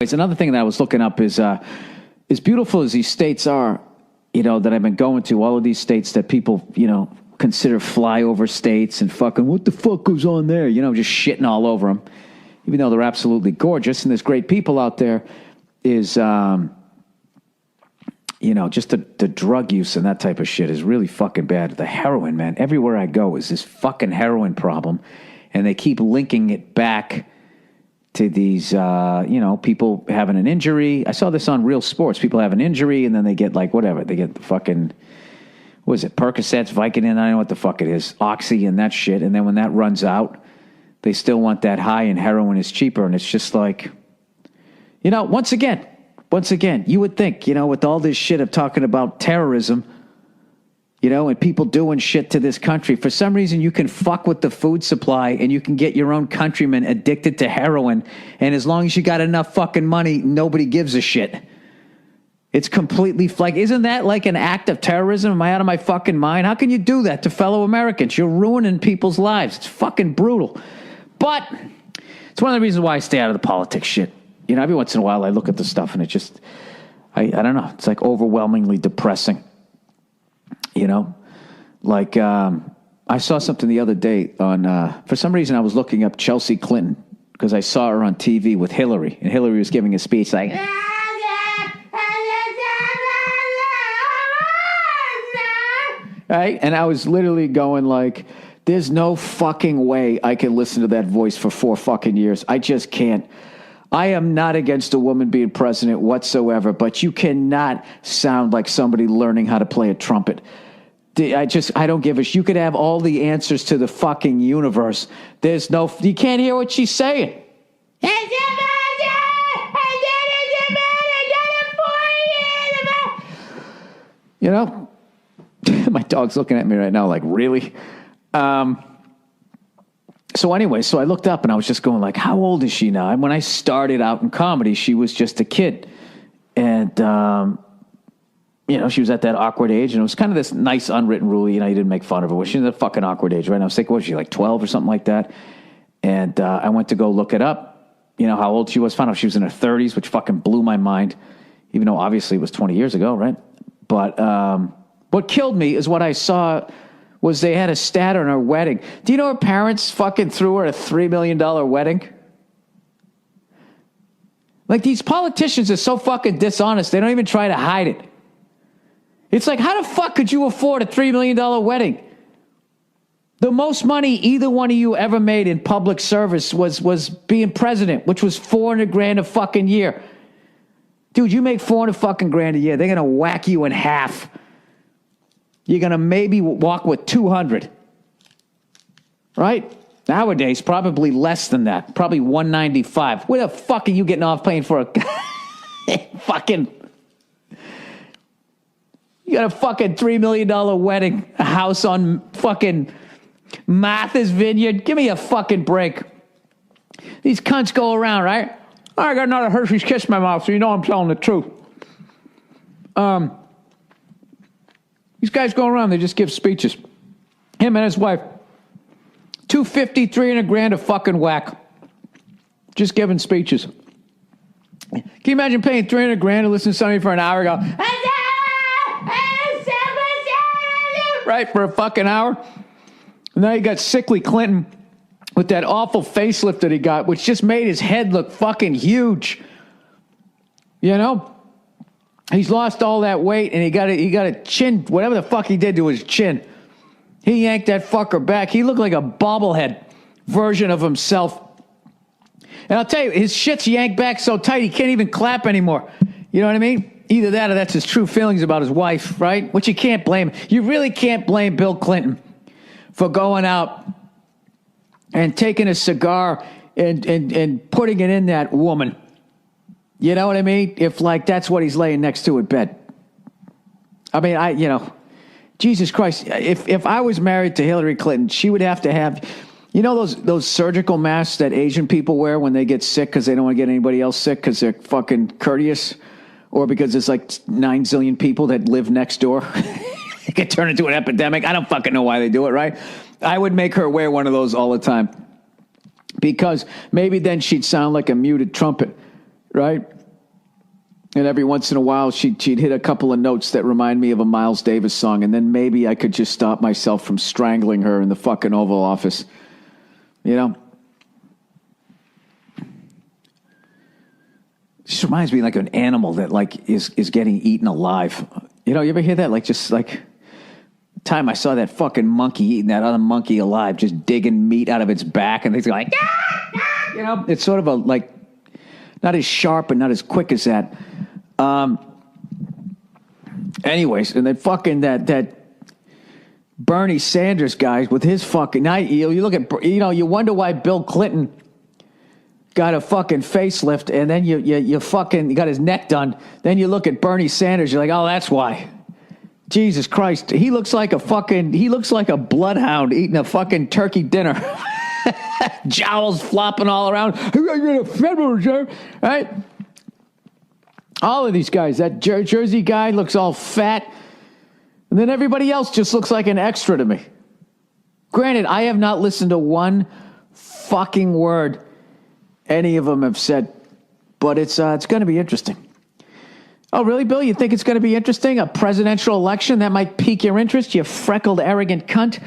It's another thing that I was looking up is as beautiful as these states are, that I've been going to, all of these states that people, consider flyover states and fucking, what the fuck goes on there? Just shitting all over them, even though they're absolutely gorgeous and there's great people out there, is, just the drug use and that type of shit is really fucking bad. The heroin, man, everywhere I go is this fucking heroin problem. And they keep linking it back to these, people having an injury. I saw this on Real Sports. People have an injury and then they get whatever. They get the fucking, what is it, Percocets, Vicodin, I don't know what the fuck it is, Oxy and that shit. And then when that runs out, they still want that high and heroin is cheaper. And it's just like, once again, you would think, with all this shit of talking about terrorism, and people doing shit to this country, for some reason you can fuck with the food supply and you can get your own countrymen addicted to heroin. And as long as you got enough fucking money, nobody gives a shit. It's completely isn't that like an act of terrorism? Am I out of my fucking mind? How can you do that to fellow Americans? You're ruining people's lives. It's fucking brutal. But it's one of the reasons why I stay out of the politics shit. Every once in a while I look at the stuff and it just, I don't know. It's like overwhelmingly depressing. I saw something the other day on, for some reason I was looking up Chelsea Clinton because I saw her on TV with Hillary, and Hillary was giving a speech like, right? And I was literally going like, there's no fucking way I can listen to that voice for 4 fucking years. I just can't. I am not against a woman being president whatsoever, but you cannot sound like somebody learning how to play a trumpet. I don't give a shit. You could have all the answers to the fucking universe. You can't hear what she's saying. My dog's looking at me right now like, really? So anyway, I looked up and I was just going like, how old is she now? And when I started out in comedy, she was just a kid. And, she was at that awkward age, and it was kind of this nice unwritten rule, you didn't make fun of her. Well, she's at a fucking awkward age, right? And I was thinking, what was she, like 12 or something like that? And I went to go look it up, how old she was. Found out she was in her 30s, which fucking blew my mind, even though obviously it was 20 years ago, right? But what killed me is what I saw was they had a stat on her wedding. Do you know her parents fucking threw her a $3 million wedding? Like, these politicians are so fucking dishonest, they don't even try to hide it. It's like, how the fuck could you afford a $3 million wedding? The most money either one of you ever made in public service was being president, which was $400,000 a fucking year. Dude, you make $400 fucking grand a year, they're gonna whack you in half. You're gonna maybe walk with 200, right? Nowadays, probably less than that, probably 195. Where the fuck are you getting off paying for a fucking? You got a fucking $3 million wedding, a house on fucking Martha's Vineyard. Give me a fucking break. These cunts go around, right? I got another Hershey's Kiss in my mouth, so you know I'm telling the truth. These guys go around, they just give speeches. Him and his wife. $250,000, $300,000 a fucking whack. Just giving speeches. Can you imagine paying $300,000 to listen to somebody for an hour and go, right, for a fucking hour? And now you got sickly Clinton with that awful facelift that he got, which just made his head look fucking huge. He's lost all that weight, and he got a chin, whatever the fuck he did to his chin. He yanked that fucker back. He looked like a bobblehead version of himself. And I'll tell you, his shit's yanked back so tight he can't even clap anymore. You know what I mean? Either that or that's his true feelings about his wife, right? Which you can't blame. You really can't blame Bill Clinton for going out and taking a cigar and putting it in that woman. You know what I mean? If, that's what he's laying next to in bed. I mean, Jesus Christ, if I was married to Hillary Clinton, she would have to have, those surgical masks that Asian people wear when they get sick because they don't want to get anybody else sick because they're fucking courteous, or because there's 9 zillion people that live next door. It could turn into an epidemic. I don't fucking know why they do it, right? I would make her wear one of those all the time because maybe then she'd sound like a muted trumpet. right? And every once in a while, she'd hit a couple of notes that remind me of a Miles Davis song, and then maybe I could just stop myself from strangling her in the fucking Oval Office. You know? It just reminds me like an animal that like is getting eaten alive. You know, you ever hear that? Like just like the time I saw that fucking monkey eating that other monkey alive, just digging meat out of its back, and they're like, ah! You know, it's sort of a like not as sharp and not as quick as that. Anyways, and then fucking that Bernie Sanders guy with his fucking now you look at you wonder why Bill Clinton got a fucking facelift, and then you fucking got his neck done. Then you look at Bernie Sanders, you're like, oh, that's why. Jesus Christ, he looks like a bloodhound eating a fucking turkey dinner. Jowls flopping all around. Federal Reserve, right? All of these guys. That Jersey guy looks all fat, and then everybody else just looks like an extra to me. Granted, I have not listened to one fucking word any of them have said, but it's going to be interesting. Oh, really, Bill? You think it's going to be interesting? A presidential election? That might pique your interest, you freckled, arrogant cunt.